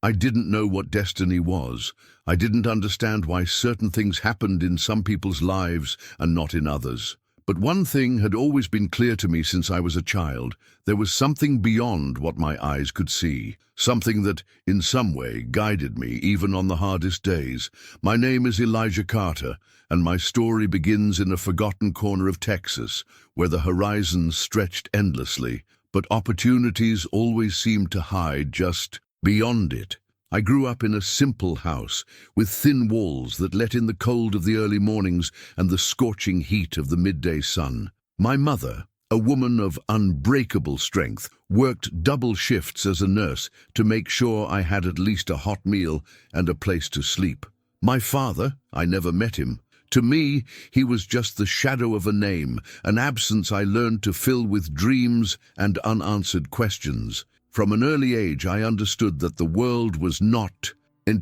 I didn't know what destiny was. I didn't understand why certain things happened in some people's lives and not in others. But one thing had always been clear to me since I was a child. There was something beyond what my eyes could see. Something that, in some way, guided me, even on the hardest days. My name is Elijah Carter, and my story begins in a forgotten corner of Texas, where the horizon stretched endlessly, but opportunities always seemed to hide just beyond it. I grew up in a simple house, with thin walls that let in the cold of the early mornings and the scorching heat of the midday sun. My mother, a woman of unbreakable strength, worked double shifts as a nurse to make sure I had at least a hot meal and a place to sleep. My father, I never met him. To me, he was just the shadow of a name, an absence I learned to fill with dreams and unanswered questions. From an early age, I understood that the world was not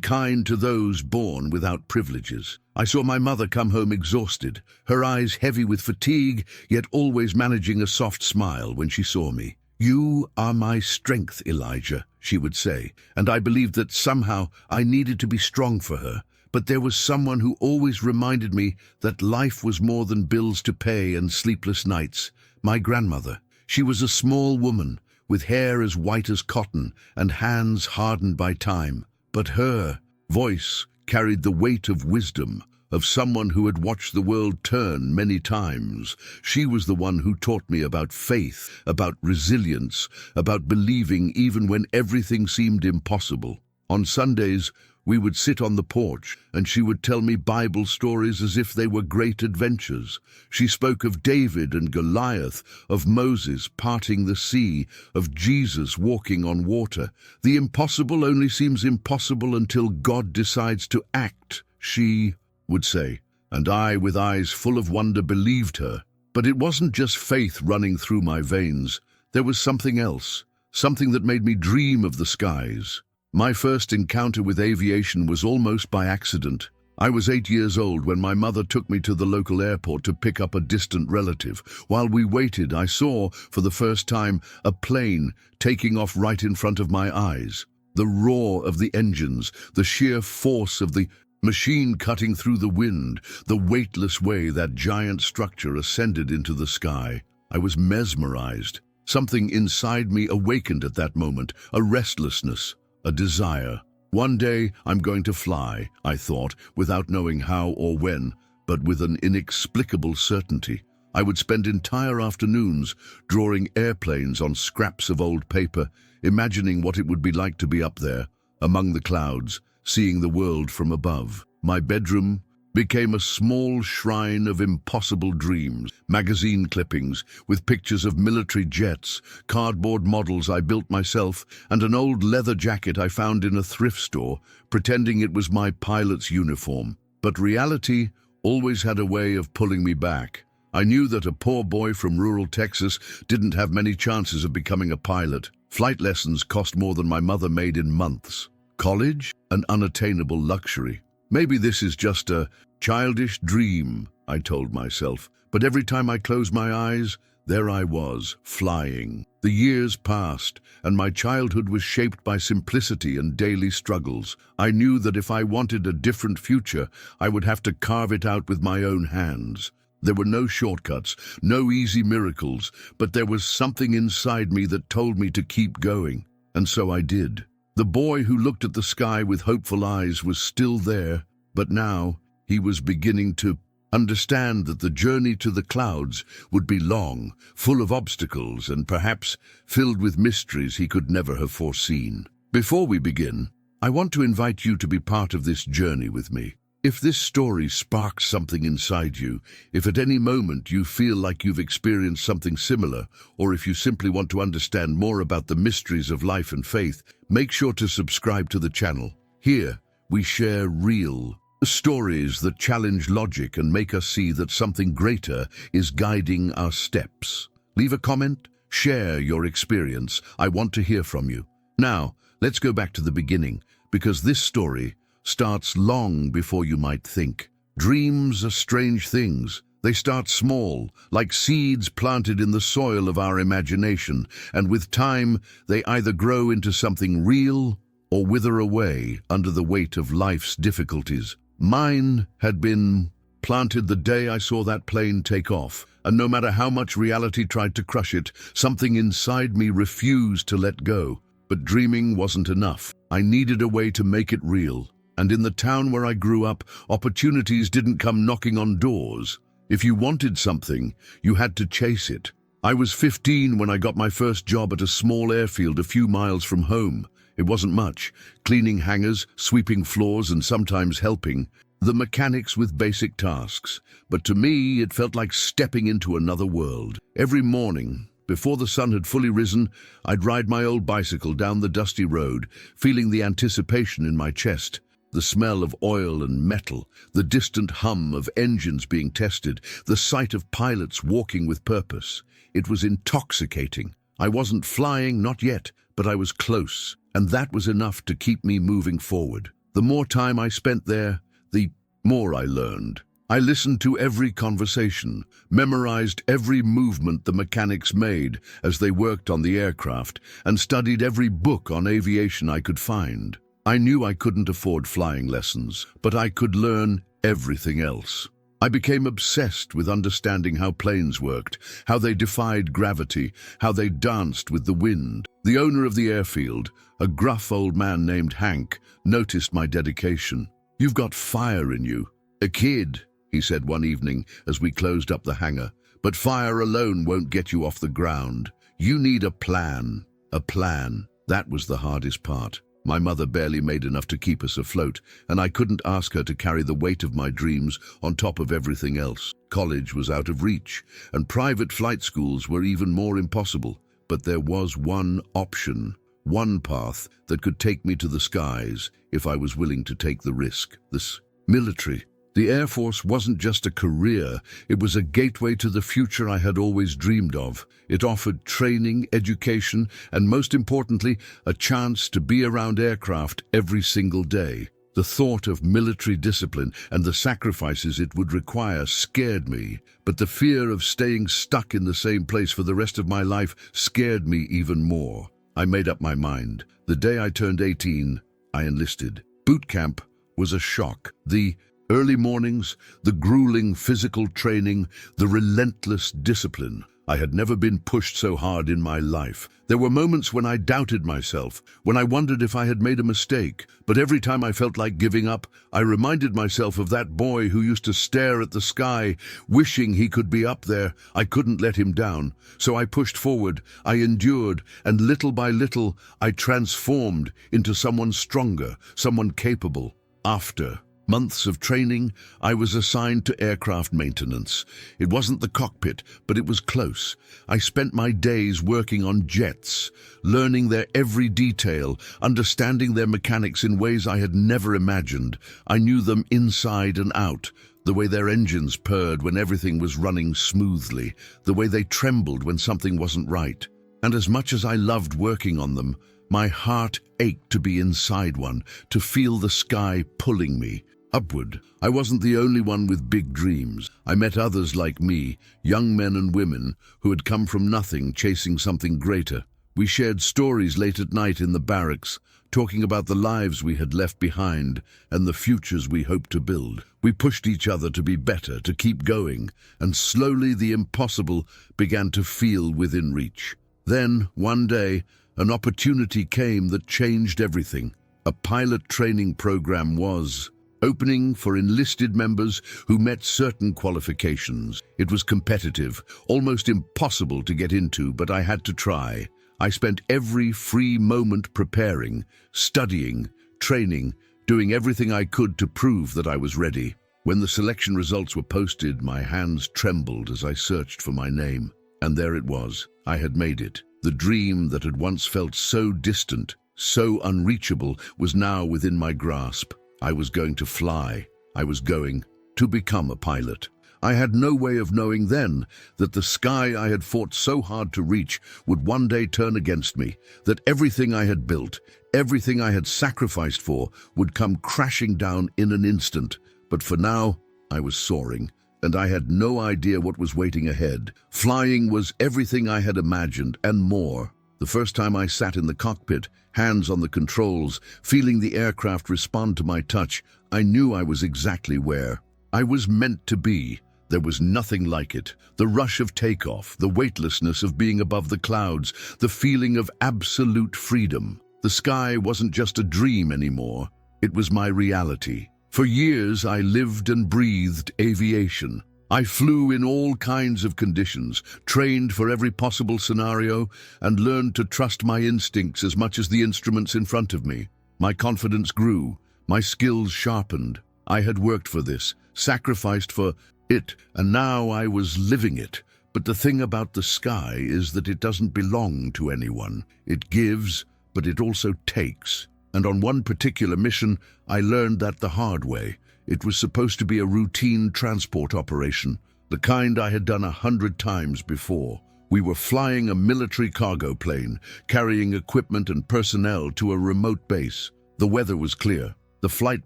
kind to those born without privileges. I saw my mother come home exhausted, her eyes heavy with fatigue, yet always managing a soft smile when she saw me. "You are my strength, Elijah," she would say, and I believed that somehow I needed to be strong for her. But there was someone who always reminded me that life was more than bills to pay and sleepless nights. My grandmother. She was a small woman, with hair as white as cotton and hands hardened by time. But her voice carried the weight of wisdom, of someone who had watched the world turn many times. She was the one who taught me about faith, about resilience, about believing even when everything seemed impossible. On Sundays, we would sit on the porch, and she would tell me Bible stories as if they were great adventures. She spoke of David and Goliath, of Moses parting the sea, of Jesus walking on water. The impossible only seems impossible until God decides to act, she would say. And I, with eyes full of wonder, believed her. But it wasn't just faith running through my veins. There was something else, something that made me dream of the skies. My first encounter with aviation was almost by accident. I was 8 years old when my mother took me to the local airport to pick up a distant relative. While we waited, I saw, for the first time, a plane taking off right in front of my eyes. The roar of the engines, the sheer force of the machine cutting through the wind, the weightless way that giant structure ascended into the sky. I was mesmerized. Something inside me awakened at that moment, a restlessness, a desire. One day I'm going to fly, I thought, without knowing how or when, but with an inexplicable certainty. I would spend entire afternoons drawing airplanes on scraps of old paper, imagining what it would be like to be up there, among the clouds, seeing the world from above. My bedroom became a small shrine of impossible dreams, magazine clippings with pictures of military jets, cardboard models I built myself, and an old leather jacket I found in a thrift store, pretending it was my pilot's uniform. But reality always had a way of pulling me back. I knew that a poor boy from rural Texas didn't have many chances of becoming a pilot. Flight lessons cost more than my mother made in months. College? An unattainable luxury. Maybe this is just a childish dream, I told myself, but every time I closed my eyes, there I was, flying. The years passed, and my childhood was shaped by simplicity and daily struggles. I knew that if I wanted a different future, I would have to carve it out with my own hands. There were no shortcuts, no easy miracles, but there was something inside me that told me to keep going, and so I did. The boy who looked at the sky with hopeful eyes was still there, but now he was beginning to understand that the journey to the clouds would be long, full of obstacles, and perhaps filled with mysteries he could never have foreseen. Before we begin, I want to invite you to be part of this journey with me. If this story sparks something inside you, if at any moment you feel like you've experienced something similar, or if you simply want to understand more about the mysteries of life and faith, make sure to subscribe to the channel. Here, we share real stories that challenge logic and make us see that something greater is guiding our steps. Leave a comment, share your experience. I want to hear from you. Now, let's go back to the beginning, because this story starts long before you might think. Dreams are strange things. They start small, like seeds planted in the soil of our imagination, and with time, they either grow into something real or wither away under the weight of life's difficulties. Mine had been planted the day I saw that plane take off, and no matter how much reality tried to crush it, something inside me refused to let go. But dreaming wasn't enough. I needed a way to make it real. And in the town where I grew up, opportunities didn't come knocking on doors. If you wanted something, you had to chase it. I was 15 when I got my first job at a small airfield a few miles from home. It wasn't much, cleaning hangars, sweeping floors, and sometimes helping the mechanics with basic tasks. But to me, it felt like stepping into another world. Every morning, before the sun had fully risen, I'd ride my old bicycle down the dusty road, feeling the anticipation in my chest. The smell of oil and metal, the distant hum of engines being tested, the sight of pilots walking with purpose. It was intoxicating. I wasn't flying, not yet, but I was close, and that was enough to keep me moving forward. The more time I spent there, the more I learned. I listened to every conversation, memorized every movement the mechanics made as they worked on the aircraft, and studied every book on aviation I could find. I knew I couldn't afford flying lessons, but I could learn everything else. I became obsessed with understanding how planes worked, how they defied gravity, how they danced with the wind. The owner of the airfield, a gruff old man named Hank, noticed my dedication. "You've got fire in you." "A kid," he said one evening as we closed up the hangar. "But fire alone won't get you off the ground. You need a plan." A plan. That was the hardest part. My mother barely made enough to keep us afloat, and I couldn't ask her to carry the weight of my dreams on top of everything else. College was out of reach, and private flight schools were even more impossible. But there was one option, one path that could take me to the skies if I was willing to take the risk. This military. The Air Force wasn't just a career, it was a gateway to the future I had always dreamed of. It offered training, education, and most importantly, a chance to be around aircraft every single day. The thought of military discipline and the sacrifices it would require scared me, but the fear of staying stuck in the same place for the rest of my life scared me even more. I made up my mind. The day I turned 18, I enlisted. Boot camp was a shock. The early mornings, the grueling physical training, the relentless discipline. I had never been pushed so hard in my life. There were moments when I doubted myself, when I wondered if I had made a mistake. But every time I felt like giving up, I reminded myself of that boy who used to stare at the sky, wishing he could be up there. I couldn't let him down. So I pushed forward, I endured, and little by little, I transformed into someone stronger, someone capable. After months of training, I was assigned to aircraft maintenance. It wasn't the cockpit, but it was close. I spent my days working on jets, learning their every detail, understanding their mechanics in ways I had never imagined. I knew them inside and out, the way their engines purred when everything was running smoothly, the way they trembled when something wasn't right. And as much as I loved working on them, my heart ached to be inside one, to feel the sky pulling me upward. I wasn't the only one with big dreams. I met others like me, young men and women, who had come from nothing, chasing something greater. We shared stories late at night in the barracks, talking about the lives we had left behind and the futures we hoped to build. We pushed each other to be better, to keep going, and slowly the impossible began to feel within reach. Then, one day, an opportunity came that changed everything. A pilot training program was opening for enlisted members who met certain qualifications. It was competitive, almost impossible to get into, but I had to try. I spent every free moment preparing, studying, training, doing everything I could to prove that I was ready. When the selection results were posted, my hands trembled as I searched for my name. And there it was. I had made it. The dream that had once felt so distant, so unreachable, was now within my grasp. I was going to fly. I was going to become a pilot. I had no way of knowing then that the sky I had fought so hard to reach would one day turn against me, that everything I had built, everything I had sacrificed for, would come crashing down in an instant. But for now, I was soaring, and I had no idea what was waiting ahead. Flying was everything I had imagined and more. The first time I sat in the cockpit, hands on the controls, feeling the aircraft respond to my touch, I knew I was exactly where I was meant to be. There was nothing like it. The rush of takeoff, the weightlessness of being above the clouds, the feeling of absolute freedom. The sky wasn't just a dream anymore. It was my reality. For years, I lived and breathed aviation. I flew in all kinds of conditions, trained for every possible scenario, and learned to trust my instincts as much as the instruments in front of me. My confidence grew, my skills sharpened. I had worked for this, sacrificed for it, and now I was living it. But the thing about the sky is that it doesn't belong to anyone. It gives, but it also takes. And on one particular mission, I learned that the hard way. It was supposed to be a routine transport operation, the kind I had done 100 times before. We were flying a military cargo plane, carrying equipment and personnel to a remote base. The weather was clear. The flight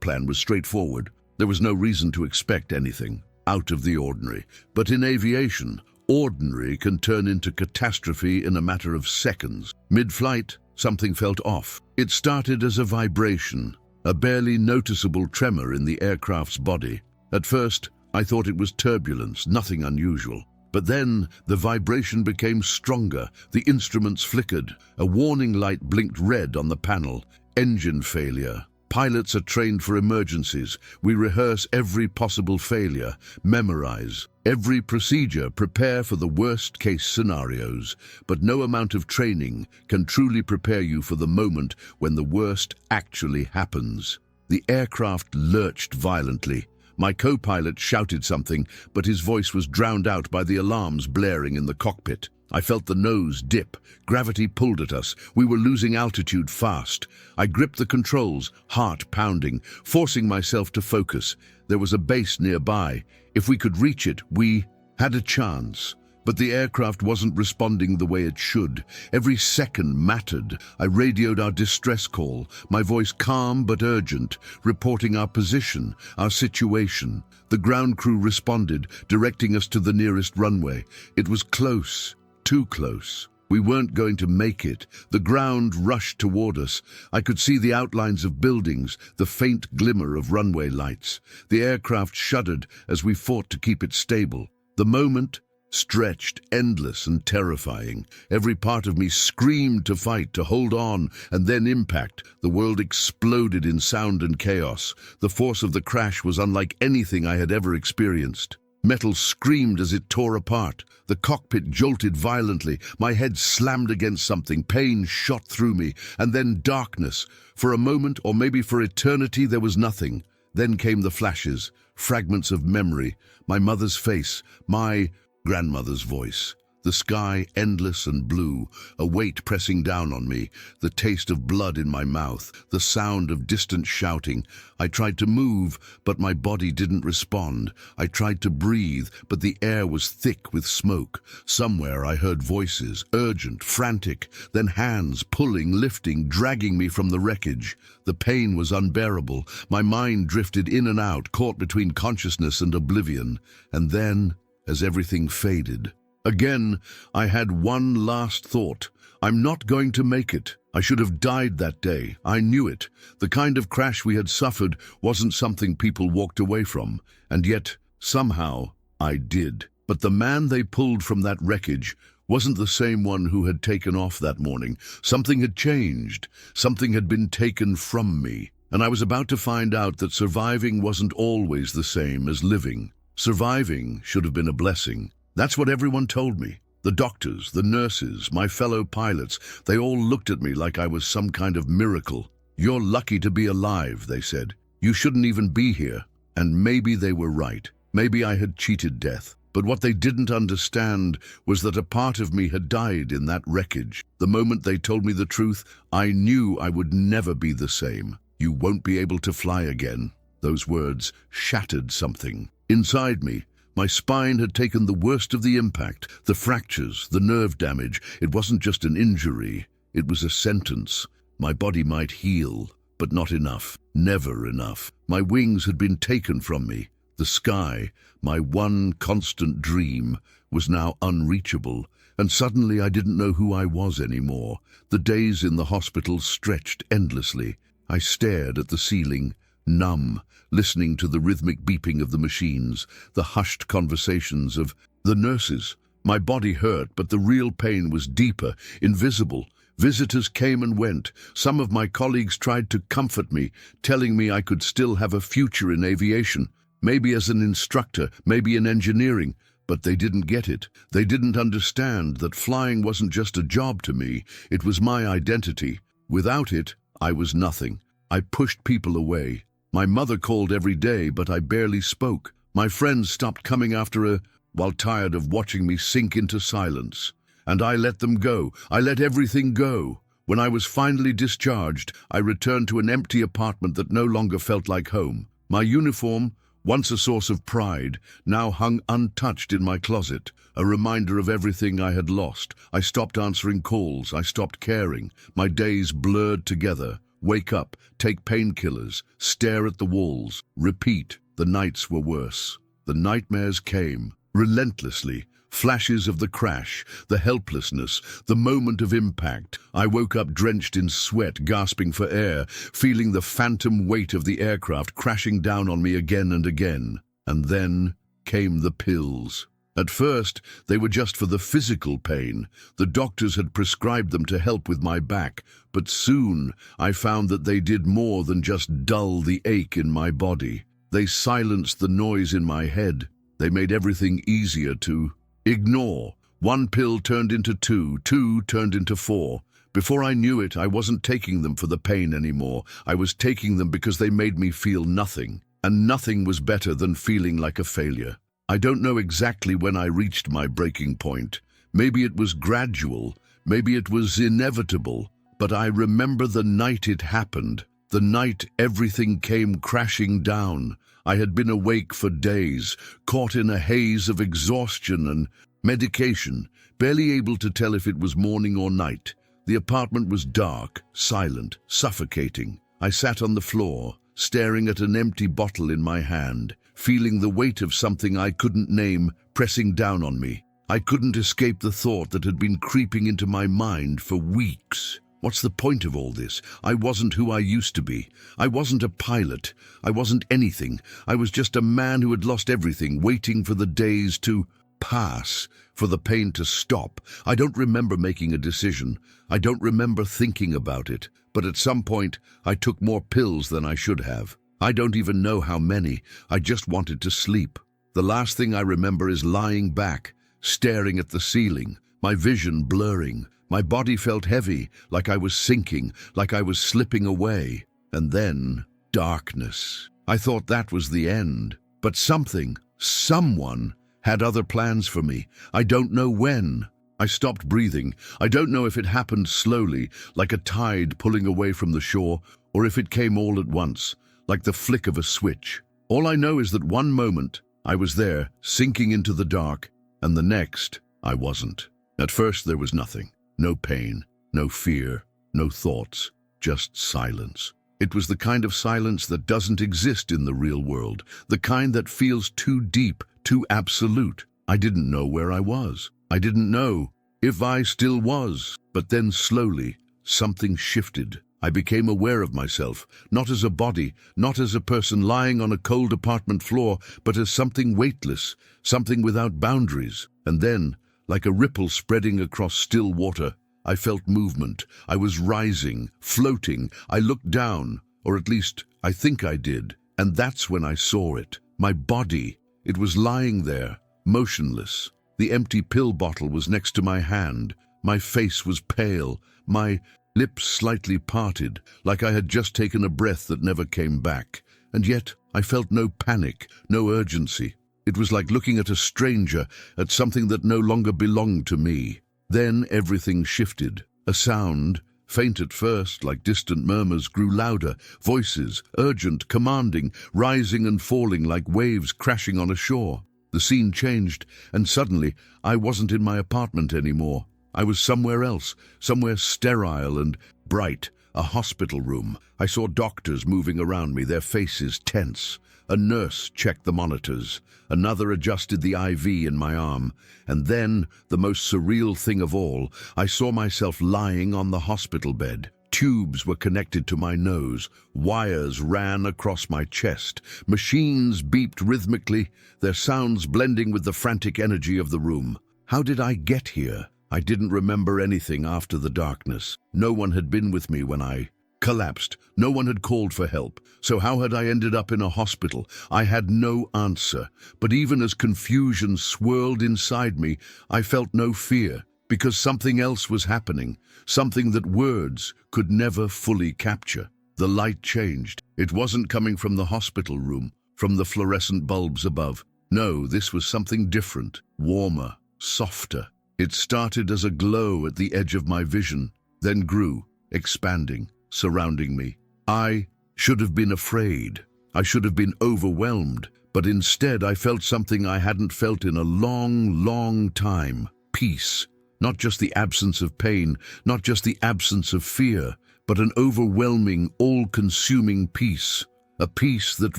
plan was straightforward. There was no reason to expect anything out of the ordinary. But in aviation, ordinary can turn into catastrophe in a matter of seconds. Mid-flight, something felt off. It started as a vibration, a barely noticeable tremor in the aircraft's body. At first, I thought it was turbulence, nothing unusual. But then, the vibration became stronger. The instruments flickered. A warning light blinked red on the panel. Engine failure. Pilots are trained for emergencies. We rehearse every possible failure, memorize every procedure, prepare for the worst-case scenarios. But no amount of training can truly prepare you for the moment when the worst actually happens. The aircraft lurched violently. My co-pilot shouted something, but his voice was drowned out by the alarms blaring in the cockpit. I felt the nose dip. Gravity pulled at us. We were losing altitude fast. I gripped the controls, heart pounding, forcing myself to focus. There was a base nearby. If we could reach it, we had a chance. But the aircraft wasn't responding the way it should. Every second mattered. I radioed our distress call, my voice calm but urgent, reporting our position, our situation. The ground crew responded, directing us to the nearest runway. It was close. Too close. We weren't going to make it. The ground rushed toward us. I could see the outlines of buildings, the faint glimmer of runway lights. The aircraft shuddered as we fought to keep it stable. The moment stretched, endless and terrifying. Every part of me screamed to fight, to hold on, and then impact. The world exploded in sound and chaos. The force of the crash was unlike anything I had ever experienced. Metal screamed as it tore apart. The cockpit jolted violently. My head slammed against something. Pain shot through me. And then darkness. For a moment, or maybe for eternity, there was nothing. Then came the flashes, fragments of memory. My mother's face, my grandmother's voice. The sky endless and blue, a weight pressing down on me, the taste of blood in my mouth, the sound of distant shouting. I tried to move, but my body didn't respond. I tried to breathe, but the air was thick with smoke. Somewhere I heard voices, urgent, frantic, then hands pulling, lifting, dragging me from the wreckage. The pain was unbearable. My mind drifted in and out, caught between consciousness and oblivion. And then, as everything faded, again, I had one last thought. I'm not going to make it. I should have died that day. I knew it. The kind of crash we had suffered wasn't something people walked away from. And yet, somehow, I did. But the man they pulled from that wreckage wasn't the same one who had taken off that morning. Something had changed. Something had been taken from me. And I was about to find out that surviving wasn't always the same as living. Surviving should have been a blessing. That's what everyone told me. The doctors, the nurses, my fellow pilots, they all looked at me like I was some kind of miracle. You're lucky to be alive, they said. You shouldn't even be here. And maybe they were right. Maybe I had cheated death. But what they didn't understand was that a part of me had died in that wreckage. The moment they told me the truth, I knew I would never be the same. You won't be able to fly again. Those words shattered something inside me. My spine had taken the worst of the impact, the fractures, the nerve damage. It wasn't just an injury, it was a sentence. My body might heal, but not enough, never enough. My wings had been taken from me. The sky, my one constant dream, was now unreachable, and suddenly I didn't know who I was anymore. The days in the hospital stretched endlessly. I stared at the ceiling, numb, listening to the rhythmic beeping of the machines, the hushed conversations of the nurses. My body hurt, but the real pain was deeper, invisible. Visitors came and went. Some of my colleagues tried to comfort me, telling me I could still have a future in aviation, maybe as an instructor, maybe in engineering. But they didn't get it. They didn't understand that flying wasn't just a job to me, it was my identity. Without it, I was nothing. I pushed people away. My mother called every day, but I barely spoke. My friends stopped coming after her, while tired of watching me sink into silence. And I let them go. I let everything go. When I was finally discharged, I returned to an empty apartment that no longer felt like home. My uniform, once a source of pride, now hung untouched in my closet, a reminder of everything I had lost. I stopped answering calls. I stopped caring. My days blurred together. Wake up, take painkillers, stare at the walls, repeat. The nights were worse. The nightmares came, relentlessly. Flashes of the crash, the helplessness, the moment of impact. I woke up drenched in sweat, gasping for air, feeling the phantom weight of the aircraft crashing down on me again and again. And then came the pills. At first, they were just for the physical pain. The doctors had prescribed them to help with my back, but soon I found that they did more than just dull the ache in my body. They silenced the noise in my head. They made everything easier to ignore. One pill turned into two, two turned into four. Before I knew it, I wasn't taking them for the pain anymore. I was taking them because they made me feel nothing. And nothing was better than feeling like a failure. I don't know exactly when I reached my breaking point. Maybe it was gradual, maybe it was inevitable. But I remember the night it happened. The night everything came crashing down. I had been awake for days, caught in a haze of exhaustion and medication, barely able to tell if it was morning or night. The apartment was dark, silent, suffocating. I sat on the floor, staring at an empty bottle in my hand, feeling the weight of something I couldn't name pressing down on me. I couldn't escape the thought that had been creeping into my mind for weeks. What's the point of all this? I wasn't who I used to be. I wasn't a pilot. I wasn't anything. I was just a man who had lost everything, waiting for the days to pass, for the pain to stop. I don't remember making a decision. I don't remember thinking about it. But at some point, I took more pills than I should have. I don't even know how many. I just wanted to sleep. The last thing I remember is lying back, staring at the ceiling, my vision blurring. My body felt heavy, like I was sinking, like I was slipping away. And then, darkness. I thought that was the end. But someone, had other plans for me. I don't know when. I stopped breathing. I don't know if it happened slowly, like a tide pulling away from the shore, or if it came all at once, like the flick of a switch. All I know is that one moment, I was there, sinking into the dark, and the next, I wasn't. At first, there was nothing. No pain, no fear, no thoughts, just silence. It was the kind of silence that doesn't exist in the real world, the kind that feels too deep, too absolute. I didn't know where I was. I didn't know if I still was. But then slowly, something shifted. I became aware of myself, not as a body, not as a person lying on a cold apartment floor, but as something weightless, something without boundaries. And then, like a ripple spreading across still water, I felt movement. I was rising, floating. I looked down, or at least I think I did, and that's when I saw it. My body. It was lying there, motionless. The empty pill bottle was next to my hand. My face was pale, my lips slightly parted, like I had just taken a breath that never came back. And yet I felt no panic, no urgency. It was like looking at a stranger, at something that no longer belonged to me. Then everything shifted. A sound, faint at first, like distant murmurs, grew louder. Voices, urgent, commanding, rising and falling like waves crashing on a shore. The scene changed, and suddenly I wasn't in my apartment anymore. I was somewhere else, somewhere sterile and bright. A hospital room. I saw doctors moving around me, their faces tense. A nurse checked the monitors. Another adjusted the IV in my arm. And then, the most surreal thing of all, I saw myself lying on the hospital bed. Tubes were connected to my nose. Wires ran across my chest. Machines beeped rhythmically, their sounds blending with the frantic energy of the room. How did I get here? I didn't remember anything after the darkness. No one had been with me when I collapsed. No one had called for help. So how had I ended up in a hospital? I had no answer. But even as confusion swirled inside me, I felt no fear, because something else was happening, something that words could never fully capture. The light changed. It wasn't coming from the hospital room, from the fluorescent bulbs above. No, this was something different, warmer, softer. It started as a glow at the edge of my vision, then grew, expanding, surrounding me. I should have been afraid. I should have been overwhelmed, but instead I felt something I hadn't felt in a long, long time. Peace. Not just the absence of pain, not just the absence of fear, but an overwhelming, all-consuming peace. A peace that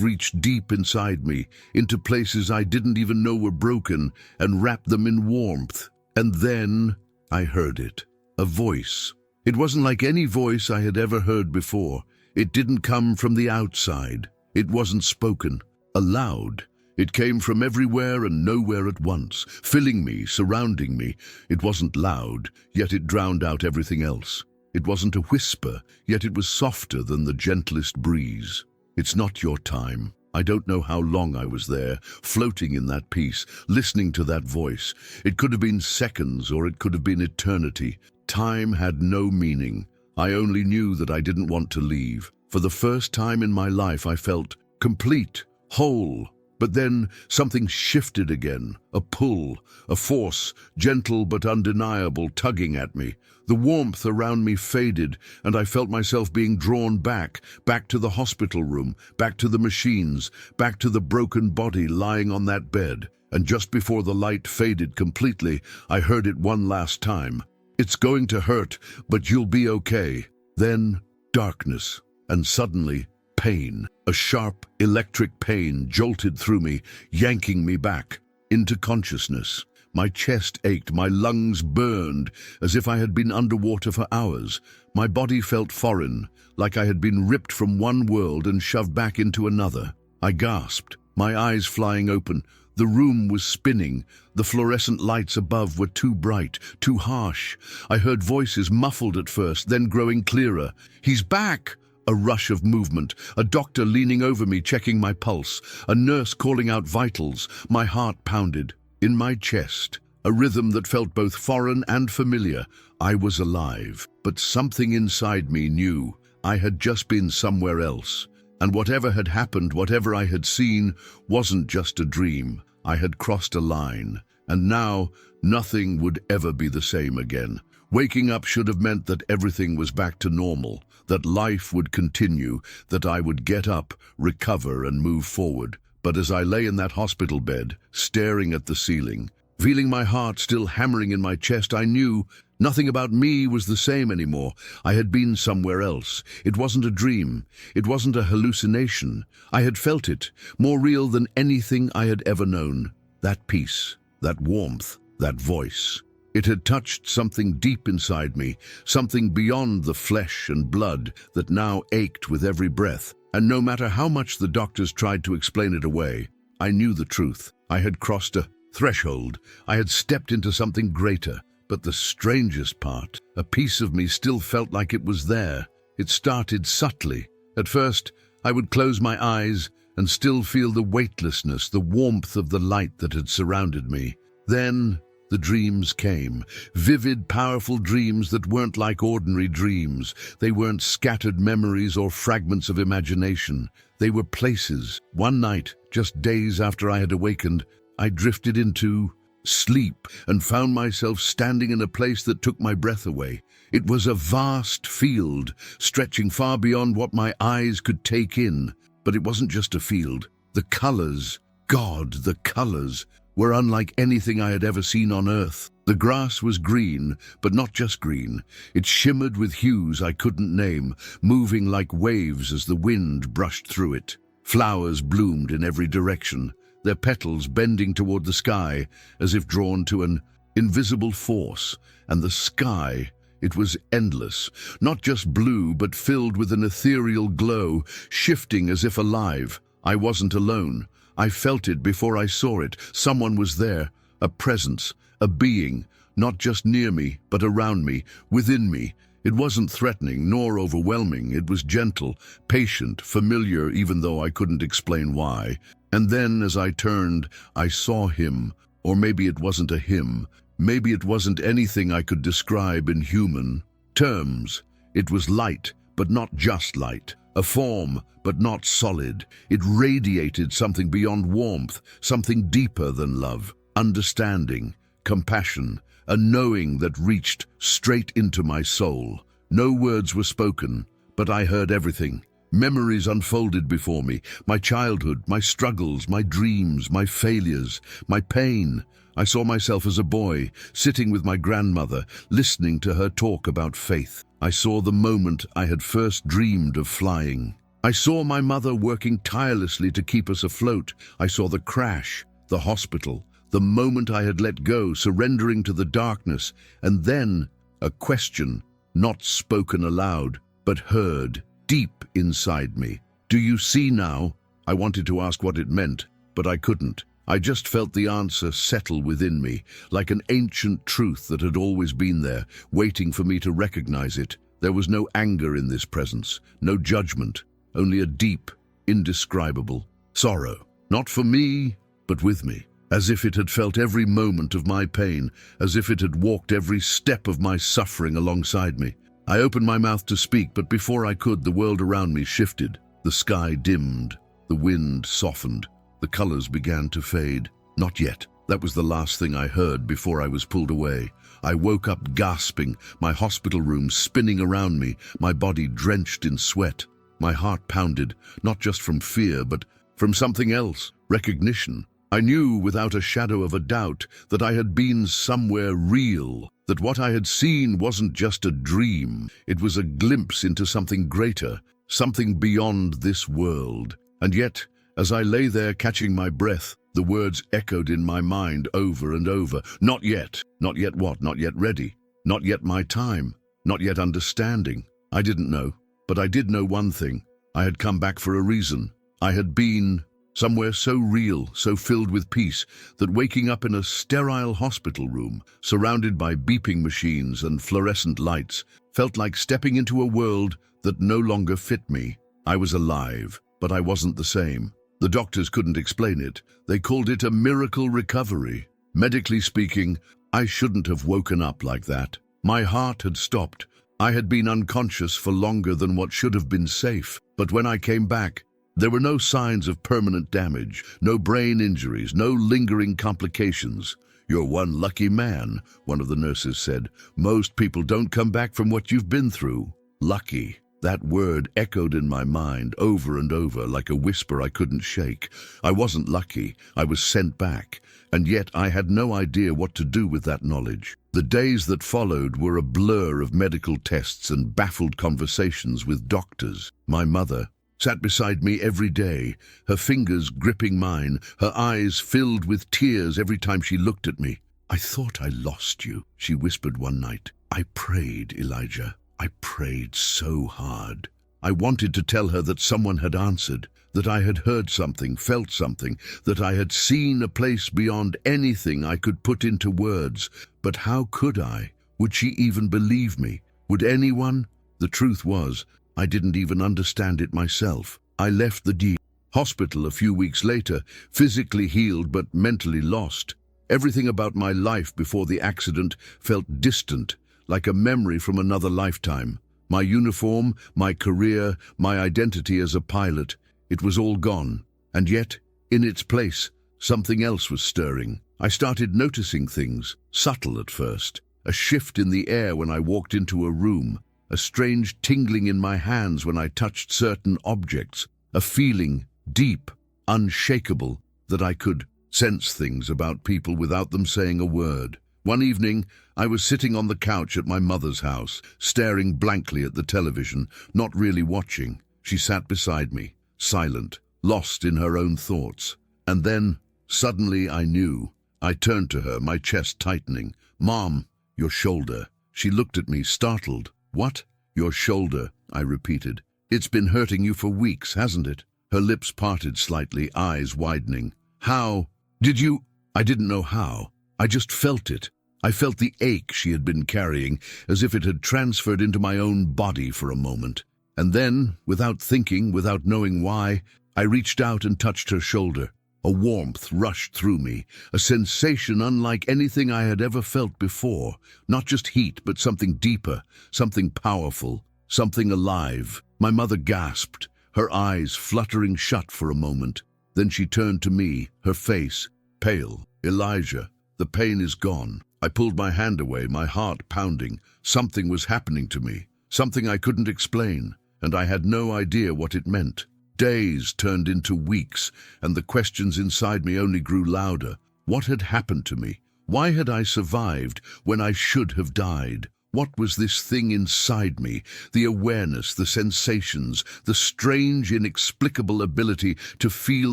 reached deep inside me, into places I didn't even know were broken, and wrapped them in warmth. And then I heard it. A voice. It wasn't like any voice I had ever heard before. It didn't come from the outside. It wasn't spoken aloud. It came from everywhere and nowhere at once, filling me, surrounding me. It wasn't loud, yet it drowned out everything else. It wasn't a whisper, yet it was softer than the gentlest breeze. It's not your time. I don't know how long I was there, floating in that peace, listening to that voice. It could have been seconds, or it could have been eternity. Time had no meaning. I only knew that I didn't want to leave. For the first time in my life, I felt complete, whole. But then something shifted again, a pull, a force, gentle but undeniable, tugging at me. The warmth around me faded, and I felt myself being drawn back to the hospital room, back to the machines, back to the broken body lying on that bed. And just before the light faded completely, I heard it one last time. "It's going to hurt, but you'll be okay." Then darkness, and suddenly pain. A sharp, electric pain jolted through me, yanking me back into consciousness. My chest ached, my lungs burned, as if I had been underwater for hours. My body felt foreign, like I had been ripped from one world and shoved back into another. I gasped, my eyes flying open. The room was spinning. The fluorescent lights above were too bright, too harsh. I heard voices, muffled at first, then growing clearer. "He's back!" A rush of movement, a doctor leaning over me checking my pulse, a nurse calling out vitals. My heart pounded. In my chest, a rhythm that felt both foreign and familiar. I was alive, but something inside me knew I had just been somewhere else. And whatever had happened, whatever I had seen, wasn't just a dream. I had crossed a line, and now nothing would ever be the same again. Waking up should have meant that everything was back to normal, that life would continue, that I would get up, recover, and move forward. But as I lay in that hospital bed, staring at the ceiling, feeling my heart still hammering in my chest, I knew nothing about me was the same anymore. I had been somewhere else. It wasn't a dream. It wasn't a hallucination. I had felt it, more real than anything I had ever known. That peace, that warmth, that voice. It had touched something deep inside me, something beyond the flesh and blood that now ached with every breath. And no matter how much the doctors tried to explain it away, I knew the truth. I had crossed a threshold. I had stepped into something greater. But the strangest part, a piece of me still felt like it was there. It started subtly. At first, I would close my eyes and still feel the weightlessness, the warmth of the light that had surrounded me. Then the dreams came, vivid, powerful dreams that weren't like ordinary dreams. They weren't scattered memories or fragments of imagination. They were places. One night, just days after I had awakened, I drifted into sleep and found myself standing in a place that took my breath away. It was a vast field, stretching far beyond what my eyes could take in. But it wasn't just a field. The colors, God, the colors, were unlike anything I had ever seen on earth. The grass was green, but not just green. It shimmered with hues I couldn't name, moving like waves as the wind brushed through it. Flowers bloomed in every direction, their petals bending toward the sky, as if drawn to an invisible force. And the sky, it was endless, not just blue, but filled with an ethereal glow, shifting as if alive. I wasn't alone. I felt it before I saw it. Someone was there, a presence, a being, not just near me, but around me, within me. It wasn't threatening nor overwhelming. It was gentle, patient, familiar, even though I couldn't explain why. And then, as I turned, I saw him. Or maybe it wasn't a him. Maybe it wasn't anything I could describe in human terms. It was light, but not just light. A form, but not solid. It radiated something beyond warmth, something deeper than love. Understanding, compassion, a knowing that reached straight into my soul. No words were spoken, but I heard everything. Memories unfolded before me, my childhood, my struggles, my dreams, my failures, my pain. I saw myself as a boy, sitting with my grandmother, listening to her talk about faith. I saw the moment I had first dreamed of flying. I saw my mother working tirelessly to keep us afloat. I saw the crash, the hospital, the moment I had let go, surrendering to the darkness, and then a question, not spoken aloud, but heard deep inside me. Do you see now? I wanted to ask what it meant, but I couldn't. I just felt the answer settle within me, like an ancient truth that had always been there, waiting for me to recognize it. There was no anger in this presence, no judgment, only a deep, indescribable sorrow. Not for me, but with me. As if it had felt every moment of my pain, as if it had walked every step of my suffering alongside me. I opened my mouth to speak, but before I could, the world around me shifted. The sky dimmed, the wind softened, the colors began to fade. Not yet. That was the last thing I heard before I was pulled away. I woke up gasping, my hospital room spinning around me, my body drenched in sweat. My heart pounded, not just from fear, but from something else, recognition. I knew without a shadow of a doubt that I had been somewhere real, that what I had seen wasn't just a dream. It was a glimpse into something greater, something beyond this world. And yet, as I lay there catching my breath, the words echoed in my mind over and over. Not yet. Not yet what? Not yet ready. Not yet my time. Not yet understanding. I didn't know, but I did know one thing. I had come back for a reason. I had been somewhere so real, so filled with peace, that waking up in a sterile hospital room, surrounded by beeping machines and fluorescent lights, felt like stepping into a world that no longer fit me. I was alive, but I wasn't the same. The doctors couldn't explain it. They called it a miracle recovery. Medically speaking, I shouldn't have woken up like that. My heart had stopped. I had been unconscious for longer than what should have been safe. But when I came back, there were no signs of permanent damage, no brain injuries, no lingering complications. "You're one lucky man," one of the nurses said. "Most people don't come back from what you've been through." Lucky. That word echoed in my mind over and over like a whisper I couldn't shake. I wasn't lucky. I was sent back. And yet I had no idea what to do with that knowledge. The days that followed were a blur of medical tests and baffled conversations with doctors. My mother sat beside me every day, her fingers gripping mine, her eyes filled with tears every time she looked at me. "I thought I lost you," she whispered one night. "I prayed, Elijah. I prayed so hard." I wanted to tell her that someone had answered, that I had heard something, felt something, that I had seen a place beyond anything I could put into words. But how could I? Would she even believe me? Would anyone? The truth was, I didn't even understand it myself. I left the hospital a few weeks later, physically healed but mentally lost. Everything about my life before the accident felt distant, like a memory from another lifetime. My uniform, my career, my identity as a pilot, it was all gone. And yet, in its place, something else was stirring. I started noticing things, subtle at first. A shift in the air when I walked into a room, a strange tingling in my hands when I touched certain objects, a feeling, deep, unshakable, that I could sense things about people without them saying a word. One evening, I was sitting on the couch at my mother's house, staring blankly at the television, not really watching. She sat beside me, silent, lost in her own thoughts. And then, suddenly I knew. I turned to her, my chest tightening. "Mom, your shoulder." She looked at me, startled. "What? Your shoulder," I repeated. "It's been hurting you for weeks, hasn't it?" Her lips parted slightly, eyes widening. "How? Did you—" I didn't know how. I just felt it. I felt the ache she had been carrying, as if it had transferred into my own body for a moment. And then, without thinking, without knowing why, I reached out and touched her shoulder. A warmth rushed through me, a sensation unlike anything I had ever felt before. Not just heat, but something deeper, something powerful, something alive. My mother gasped, her eyes fluttering shut for a moment. Then she turned to me, her face pale. "Elijah, the pain is gone." I pulled my hand away, my heart pounding. Something was happening to me, something I couldn't explain, and I had no idea what it meant. Days turned into weeks, and the questions inside me only grew louder. What had happened to me? Why had I survived when I should have died? What was this thing inside me? The awareness, the sensations, the strange, inexplicable ability to feel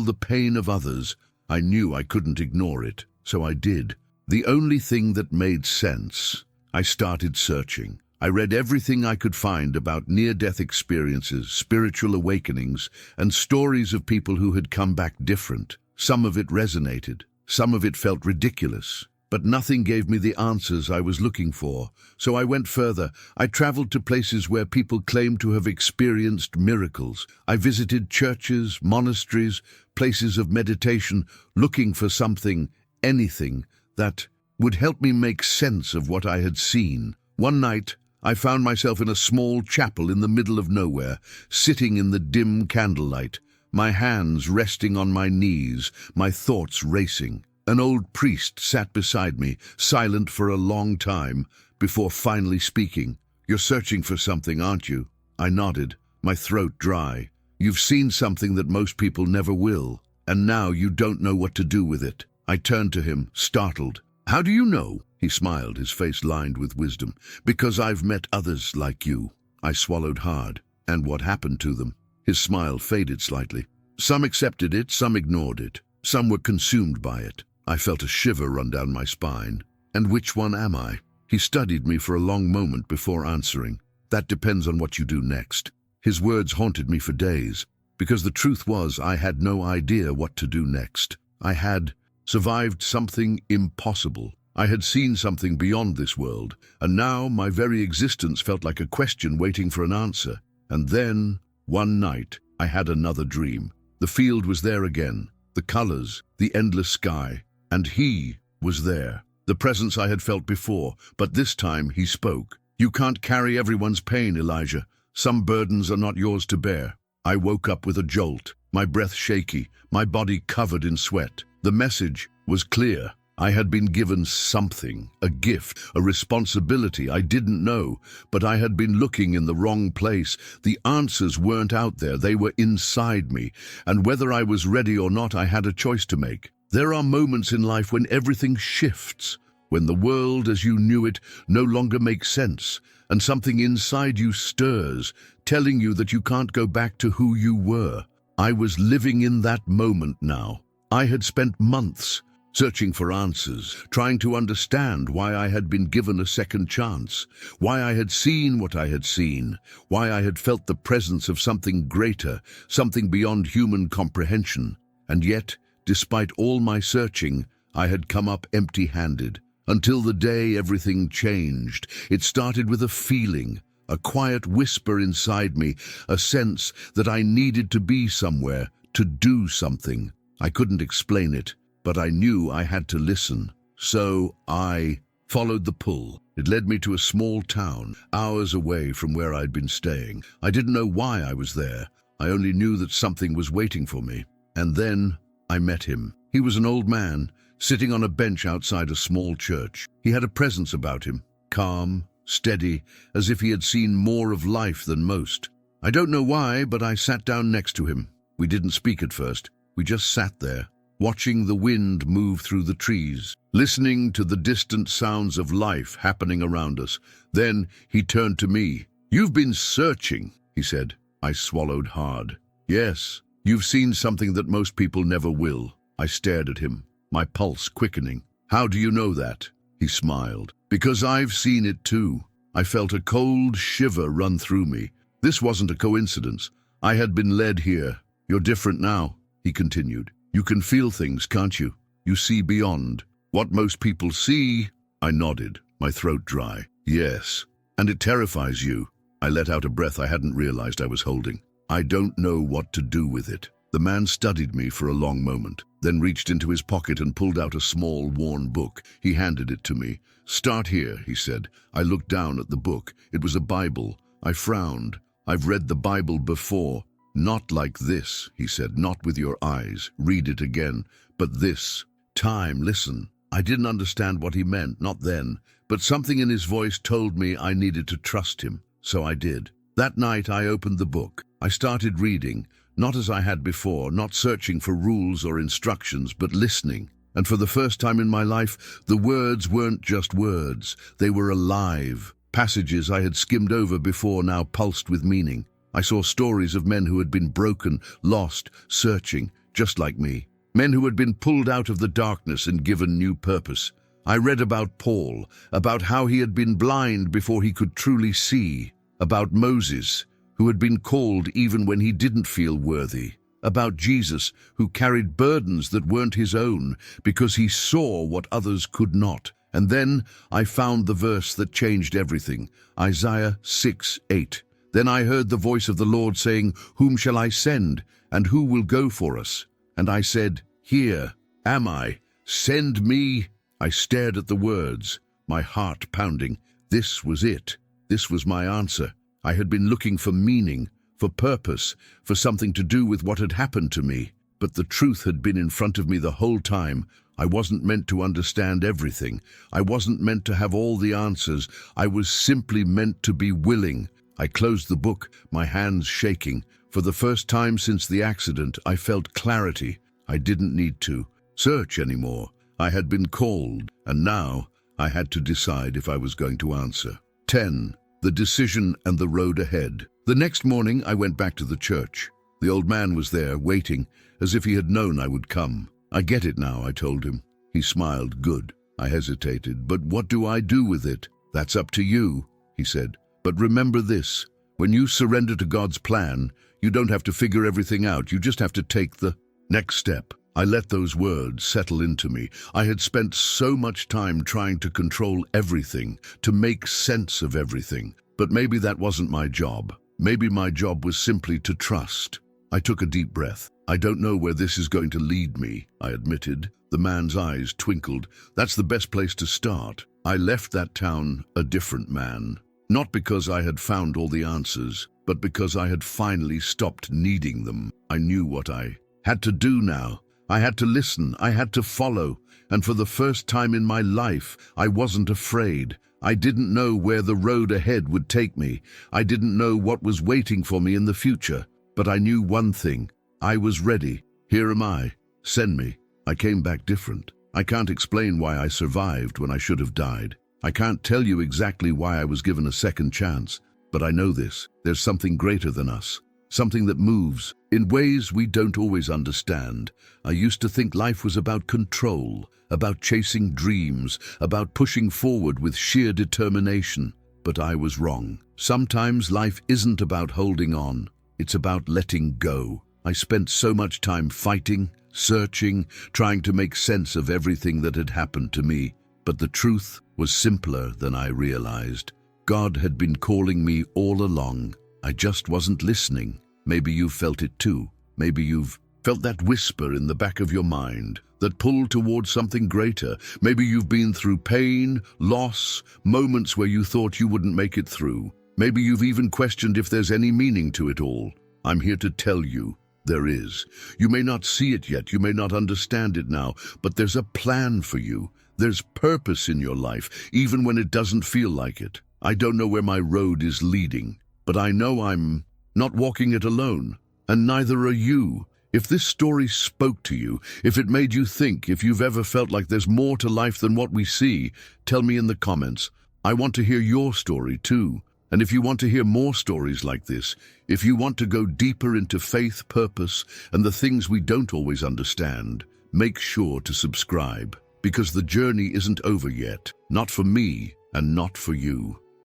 the pain of others. I knew I couldn't ignore it, so I did. The only thing that made sense. I started searching. I read everything I could find about near-death experiences, spiritual awakenings, and stories of people who had come back different. Some of it resonated. Some of it felt ridiculous. But nothing gave me the answers I was looking for. So I went further. I traveled to places where people claimed to have experienced miracles. I visited churches, monasteries, places of meditation, looking for something, anything, that would help me make sense of what I had seen. One night, I found myself in a small chapel in the middle of nowhere, sitting in the dim candlelight, my hands resting on my knees, my thoughts racing. An old priest sat beside me, silent for a long time, before finally speaking. "You're searching for something, aren't you?" I nodded, my throat dry. "You've seen something that most people never will, and now you don't know what to do with it." I turned to him, startled. "How do you know?" He smiled, his face lined with wisdom. "Because I've met others like you." I swallowed hard. "And what happened to them?" His smile faded slightly. "Some accepted it, some ignored it. Some were consumed by it." I felt a shiver run down my spine. "And which one am I?" He studied me for a long moment before answering. "That depends on what you do next." His words haunted me for days, because the truth was I had no idea what to do next. I had survived something impossible. I had seen something beyond this world, and now my very existence felt like a question waiting for an answer. And then, one night, I had another dream. The field was there again, the colors, the endless sky, and he was there. The presence I had felt before, but this time he spoke. "You can't carry everyone's pain, Elijah. Some burdens are not yours to bear." I woke up with a jolt, my breath shaky, my body covered in sweat. The message was clear. I had been given something, a gift, a responsibility I didn't know, but I had been looking in the wrong place. The answers weren't out there, they were inside me, and whether I was ready or not, I had a choice to make. There are moments in life when everything shifts, when the world as you knew it no longer makes sense, and something inside you stirs, telling you that you can't go back to who you were. I was living in that moment now. I had spent months searching for answers, trying to understand why I had been given a second chance, why I had seen what I had seen, why I had felt the presence of something greater, something beyond human comprehension. And yet, despite all my searching, I had come up empty-handed. Until the day everything changed. It started with a feeling, a quiet whisper inside me, a sense that I needed to be somewhere, to do something. I couldn't explain it, but I knew I had to listen. So I followed the pull. It led me to a small town, hours away from where I'd been staying. I didn't know why I was there. I only knew that something was waiting for me. And then I met him. He was an old man, sitting on a bench outside a small church. He had a presence about him, calm, steady, as if he had seen more of life than most. I don't know why, but I sat down next to him. We didn't speak at first. We just sat there. watching the wind move through the trees, listening to the distant sounds of life happening around us. Then he turned to me. "You've been searching," he said. I swallowed hard. "Yes, you've seen something that most people never will." I stared at him, my pulse quickening. "How do you know that?" He smiled. "Because I've seen it too." I felt a cold shiver run through me. This wasn't a coincidence. I had been led here. "You're different now," he continued. "You can feel things, can't you? You see beyond what most people see." I nodded, my throat dry. "Yes. And it terrifies you." I let out a breath I hadn't realized I was holding. "I don't know what to do with it." The man studied me for a long moment, then reached into his pocket and pulled out a small, worn book. He handed it to me. "Start here," he said. I looked down at the book. It was a Bible. I frowned. "I've read the Bible before." "Not like this," he said. "Not with your eyes. Read it again. But this time, listen." I didn't understand what he meant, not then, but something in his voice told me I needed to trust him. So I did. That night I opened the book. I started reading, not as I had before, not searching for rules or instructions, but listening. And for the first time in my life, the words weren't just words. They were alive. Passages I had skimmed over before now pulsed with meaning. I saw stories of men who had been broken, lost, searching, just like me. Men who had been pulled out of the darkness and given new purpose. I read about Paul, about how he had been blind before he could truly see. About Moses, who had been called even when he didn't feel worthy. About Jesus, who carried burdens that weren't his own because he saw what others could not. And then I found the verse that changed everything, Isaiah 6:8. "Then I heard the voice of the Lord saying, 'Whom shall I send, and who will go for us?' And I said, 'Here am I, send me.'" I stared at the words, my heart pounding. This was it. This was my answer. I had been looking for meaning, for purpose, for something to do with what had happened to me. But the truth had been in front of me the whole time. I wasn't meant to understand everything. I wasn't meant to have all the answers. I was simply meant to be willing. I closed the book, my hands shaking. For the first time since the accident, I felt clarity. I didn't need to search anymore. I had been called, and now I had to decide if I was going to answer. 10. The decision and the road ahead. The next morning, I went back to the church. The old man was there, waiting, as if he had known I would come. "I get it now," I told him. He smiled. "Good." I hesitated. "But what do I do with it?" "That's up to you," he said. "But remember this, when you surrender to God's plan, you don't have to figure everything out. You just have to take the next step." I let those words settle into me. I had spent so much time trying to control everything, to make sense of everything. But maybe that wasn't my job. Maybe my job was simply to trust. I took a deep breath. "I don't know where this is going to lead me," I admitted. The man's eyes twinkled. "That's the best place to start." I left that town a different man. Not because I had found all the answers, but because I had finally stopped needing them. I knew what I had to do now. I had to listen, I had to follow, and for the first time in my life, I wasn't afraid. I didn't know where the road ahead would take me. I didn't know what was waiting for me in the future, but I knew one thing. I was ready. "Here am I. Send me." I came back different. I can't explain why I survived when I should have died. I can't tell you exactly why I was given a second chance, but I know this. There's something greater than us. Something that moves in ways we don't always understand. I used to think life was about control, about chasing dreams, about pushing forward with sheer determination. But I was wrong. Sometimes life isn't about holding on. It's about letting go. I spent so much time fighting, searching, trying to make sense of everything that had happened to me. But the truth was simpler than I realized. God had been calling me all along. I just wasn't listening. Maybe you've felt it too. Maybe you've felt that whisper in the back of your mind, that pull towards something greater. Maybe you've been through pain, loss, moments where you thought you wouldn't make it through. Maybe you've even questioned if there's any meaning to it all. I'm here to tell you, there is. You may not see it yet, you may not understand it now, but there's a plan for you. There's purpose in your life, even when it doesn't feel like it. I don't know where my road is leading, but I know I'm not walking it alone, and neither are you. If this story spoke to you, if it made you think, if you've ever felt like there's more to life than what we see, tell me in the comments. I want to hear your story too. And if you want to hear more stories like this, if you want to go deeper into faith, purpose, and the things we don't always understand, make sure to subscribe, because the journey isn't over yet, not for me and not for you.